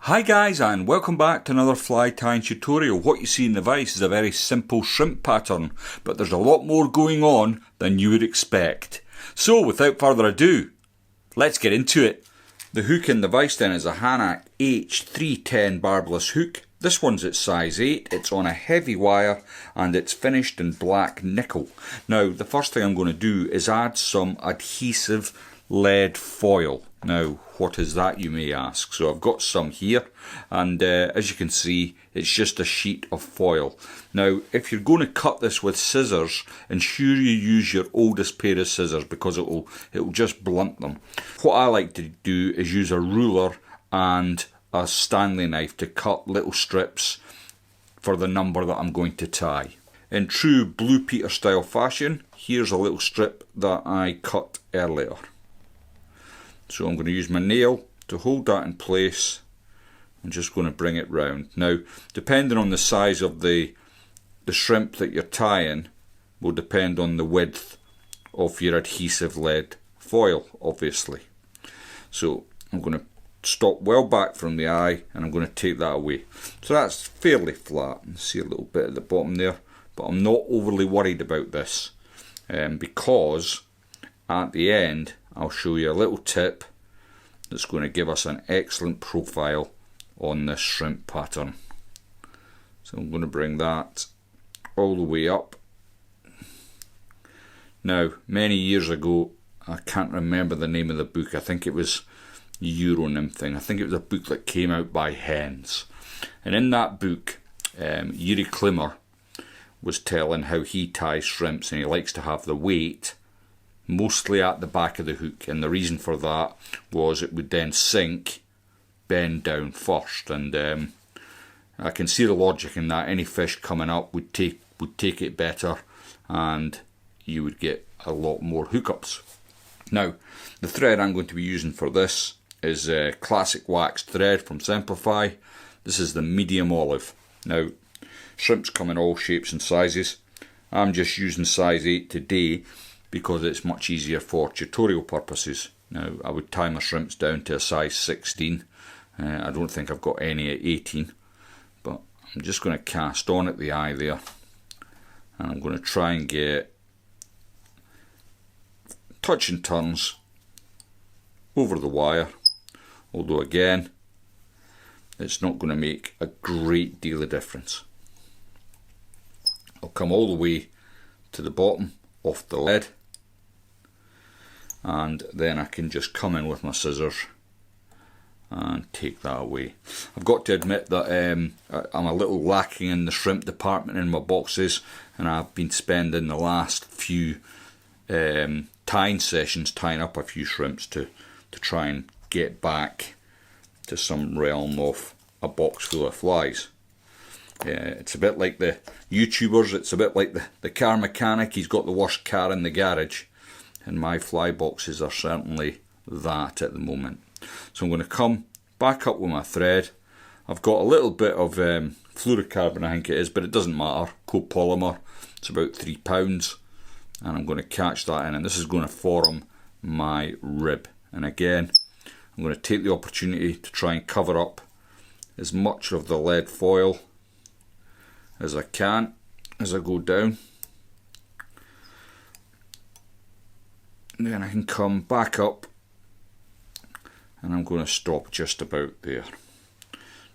Hi guys, and welcome back to another fly tying tutorial. What you see in the vise is a very simple shrimp pattern, but there's a lot more going on than you would expect. So without further ado, let's get into it. The hook in the vise then is a Hanak H310 barbless hook. This one's at size 8, it's on a heavy wire and it's finished in black nickel. Now the first thing I'm going to do is add some adhesive lead foil. Now what is that, you may ask? So I've got some here, and as you can see, it's just a sheet of foil. Now if you're going to cut this with scissors, ensure you use your oldest pair of scissors because it'll just blunt them. What I like to do is use a ruler and a Stanley knife to cut little strips for the number that I'm going to tie. In true Blue Peter style fashion, here's a little strip that I cut earlier. So I'm going to use my nail to hold that in place. I'm just going to bring it round. Now, depending on the size of the shrimp that you're tying, will depend on the width of your adhesive lead foil, obviously. So I'm going to stop well back from the eye and I'm going to take that away. So that's fairly flat. You see a little bit at the bottom there, but I'm not overly worried about this because at the end I'll show you a little tip that's going to give us an excellent profile on this shrimp pattern. So I'm going to bring that all the way up. Now, many years ago, I can't remember the name of the book, I think it was Euro Nymphing. I think it was a book that came out by Hens. And in that book, Yuri Klimmer was telling how he ties shrimps, and he likes to have the weight mostly at the back of the hook, and the reason for that was it would then sink, bend down first, and I can see the logic in that. Any fish coming up would take it better, and you would get a lot more hookups. Now, the thread I'm going to be using for this is classic wax thread from Simplify. This is the medium olive. Now, shrimps come in all shapes and sizes. I'm just using size 8 today because it's much easier for tutorial purposes. Now, I would tie my shrimps down to a size 16. I don't think I've got any at 18, but I'm just going to cast on at the eye there, and I'm going to try and get touch and turns over the wire, although again it's not going to make a great deal of difference. I'll come all the way to the bottom of the lead, and then I can just come in with my scissors and take that away. I've got to admit that I'm a little lacking in the shrimp department in my boxes, and I've been spending the last few tying sessions tying up a few shrimps to try and get back to some realm of a box full of flies. It's a bit like the YouTubers, it's a bit like the car mechanic. He's got the worst car in the garage, and my fly boxes are certainly that at the moment. So I'm going to come back up with my thread. I've got a little bit of fluorocarbon, I think it is, but it doesn't matter, copolymer. It's about £3, and I'm going to catch that in, and this is going to form my rib. And again, I'm going to take the opportunity to try and cover up as much of the lead foil as I can as I go down. And then I can come back up, and I'm going to stop just about there.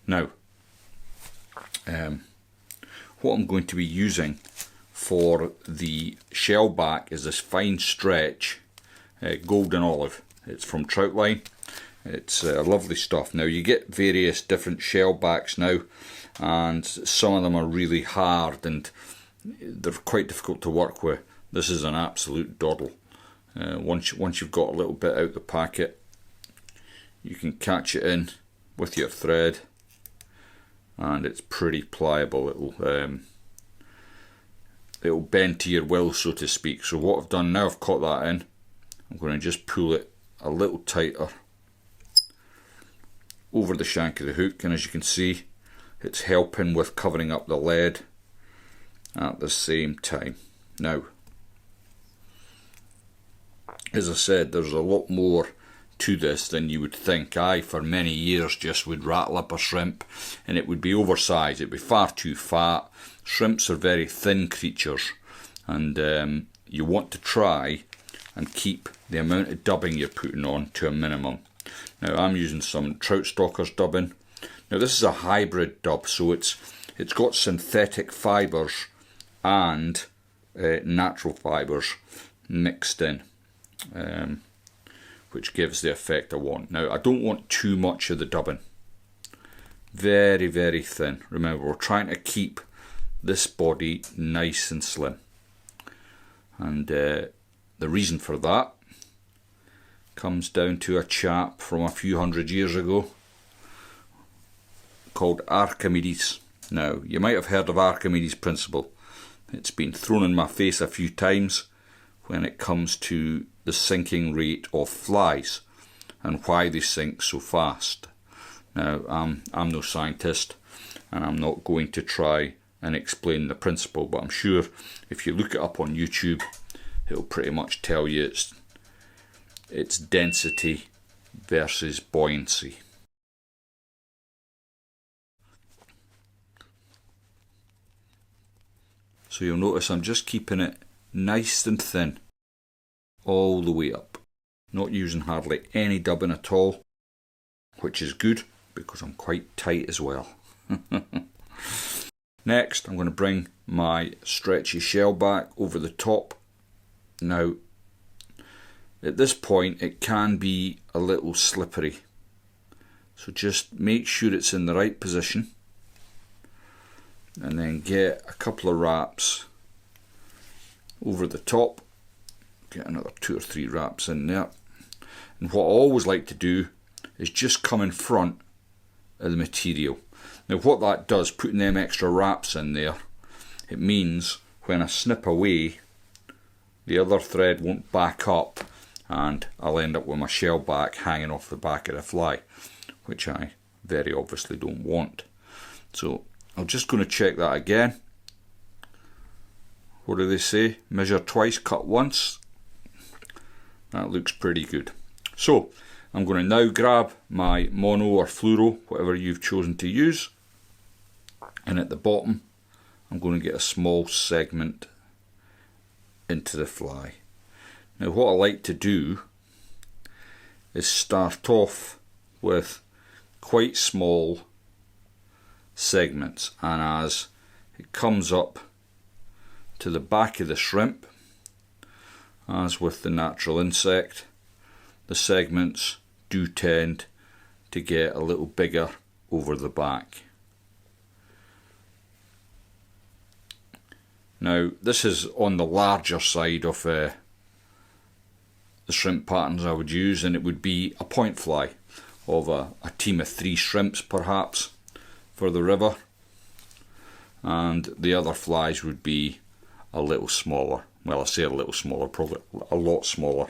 Now, what I'm going to be using for the Shellback is this fine stretch golden olive. It's from Troutline. It's lovely stuff. Now, you get various different Shellbacks now, and some of them are really hard and they're quite difficult to work with. This is an absolute doddle. Once you've got a little bit out the packet, you can catch it in with your thread, and it's pretty pliable. It'll bend to your will, so to speak. So what I've done now, I've caught that in. I'm going to just pull it a little tighter over the shank of the hook, and as you can see, it's helping with covering up the lead at the same time. Now, as I said, there's a lot more to this than you would think. I, for many years, just would rattle up a shrimp and it would be oversized. It would be far too fat. Shrimps are very thin creatures, and you want to try and keep the amount of dubbing you're putting on to a minimum. Now I'm using some Trout Stalkers dubbing. Now this is a hybrid dub, so it's got synthetic fibres and natural fibres mixed in, which gives the effect I want. Now I don't want too much of the dubbing. Very, very thin. Remember, we're trying to keep this body nice and slim. And the reason for that comes down to a chap from a few hundred years ago called Archimedes. Now, you might have heard of Archimedes' principle. It's been thrown in my face a few times when it comes to the sinking rate of flies and why they sink so fast. Now, I'm no scientist and I'm not going to try and explain the principle, but I'm sure if you look it up on YouTube, it'll pretty much tell you it's density versus buoyancy. So you'll notice I'm just keeping it nice and thin all the way up, not using hardly any dubbing at all, which is good because I'm quite tight as well. Next, I'm going to bring my stretchy shellback over the top. Now, at this point, it can be a little slippery, so just make sure it's in the right position, and then get a couple of wraps over the top. Get another 2 or 3 wraps in there. And what I always like to do is just come in front of the material. Now what that does, putting them extra wraps in there, it means when I snip away, the other thread won't back up and I'll end up with my shellback hanging off the back of the fly, which I very obviously don't want. So I'm just going to check that again. What do they say? Measure twice, cut once. That looks pretty good. So I'm going to now grab my mono or fluoro, whatever you've chosen to use, and at the bottom I'm going to get a small segment into the fly. Now what I like to do is start off with quite small segments, and as it comes up to the back of the shrimp, as with the natural insect, the segments do tend to get a little bigger over the back. Now this is on the larger side of the shrimp patterns I would use, and it would be a point fly of a team of 3 shrimps perhaps for the river, and the other flies would be a little smaller. Well, I say a little smaller, probably a lot smaller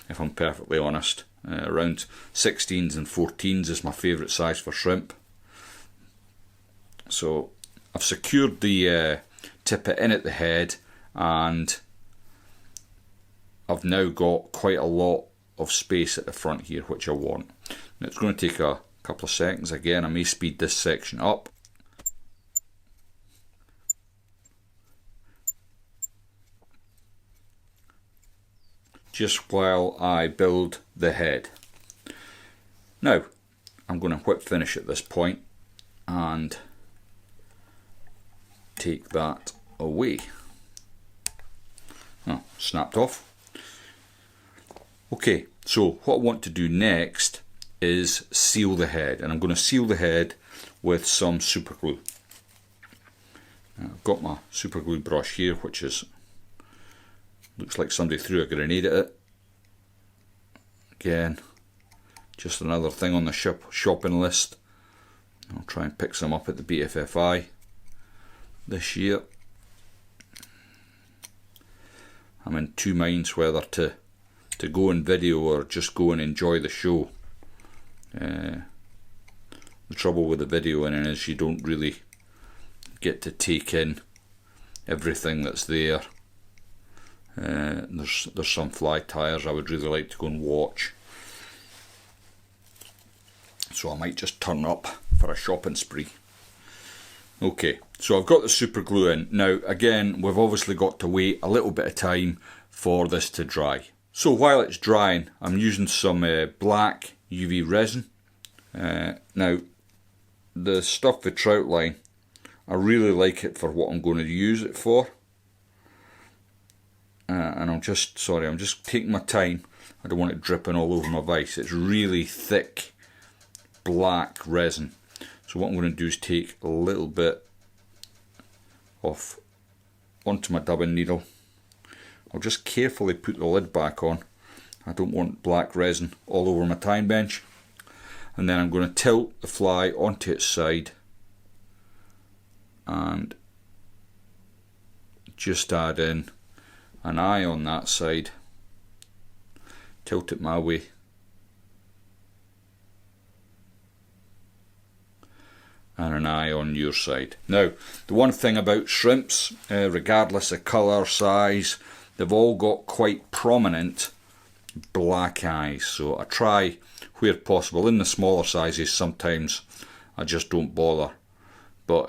if I'm perfectly honest. Around 16s and 14s is my favourite size for shrimp. So I've secured the tippet in at the head, and I've now got quite a lot of space at the front here, which I want. Now it's going to take a couple of seconds. Again, I may speed this section up. Just while I build the head. Now, I'm going to whip finish at this point and take that away. Oh, snapped off. Okay, so what I want to do next is seal the head, and I'm going to seal the head with some super glue. Now, I've got my super glue brush here, which is looks like somebody threw a grenade at it. Again, just another thing on the shopping list. I'll try and pick some up at the BFFI this year. I'm in 2 minds whether to go in video or just go and enjoy the show. The trouble with the videoing is you don't really get to take in everything that's there. There's some fly tyres I would really like to go and watch, so I might just turn up for a shopping spree. Okay, so I've got the super glue in. Now again, we've obviously got to wait a little bit of time for this to dry. So while it's drying, I'm using some black UV resin. Now, the stuff with trout line, I really like it for what I'm going to use it for. And I'm just taking my time. I don't want it dripping all over my vise. It's really thick black resin. So what I'm going to do is take a little bit off onto my dubbing needle. I'll just carefully put the lid back on. I don't want black resin all over my time bench. And then I'm going to tilt the fly onto its side and just add in an eye on that side. Tilt it my way. And an eye on your side. Now, the one thing about shrimps, regardless of colour, size, they've all got quite prominent black eyes. So I try, where possible, in the smaller sizes sometimes I just don't bother. But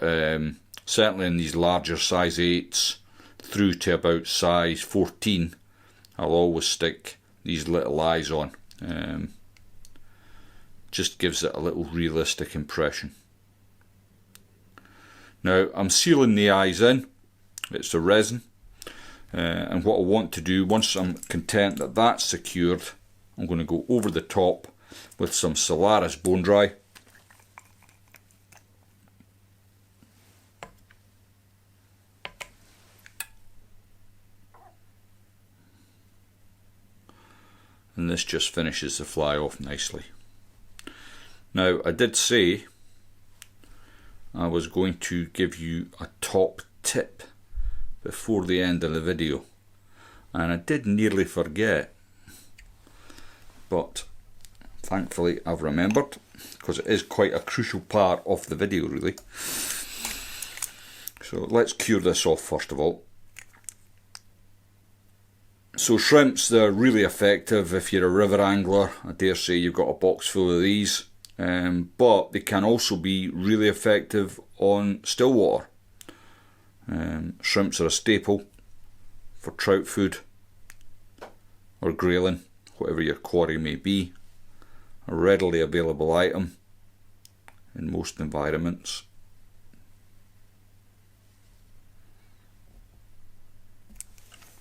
certainly in these larger size 8s through to about size 14, I'll always stick these little eyes on. Just gives it a little realistic impression. Now I'm sealing the eyes in, it's the resin, and what I want to do, once I'm content that that's secured, I'm going to go over the top with some Solaris bone dry. And this just finishes the fly off nicely. Now I did say I was going to give you a top tip before the end of the video, and I did nearly forget, but thankfully I've remembered, because it is quite a crucial part of the video really. So let's cure this off first of all. So shrimps, they're really effective if you're a river angler. I dare say you've got a box full of these. But they can also be really effective on still water. Shrimps are a staple for trout food or grayling, whatever your quarry may be. A readily available item in most environments.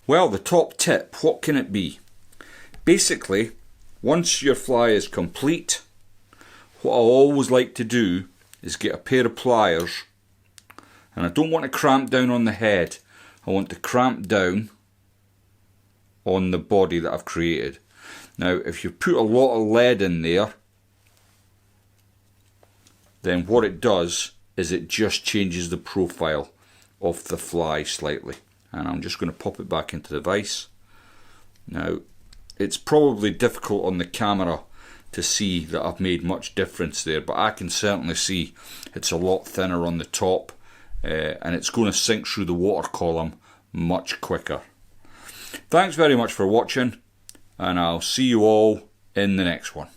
Well, the top tip, what can it be? Basically, once your fly is complete, what I always like to do is get a pair of pliers, and I don't want to cramp down on the head. I want to cramp down on the body that I've created. Now, if you put a lot of lead in there, then what it does is it just changes the profile of the fly slightly. And I'm just going to pop it back into the vise. Now, it's probably difficult on the camera to see that I've made much difference there, but I can certainly see it's a lot thinner on the top, and it's going to sink through the water column much quicker. Thanks very much for watching, and I'll see you all in the next one.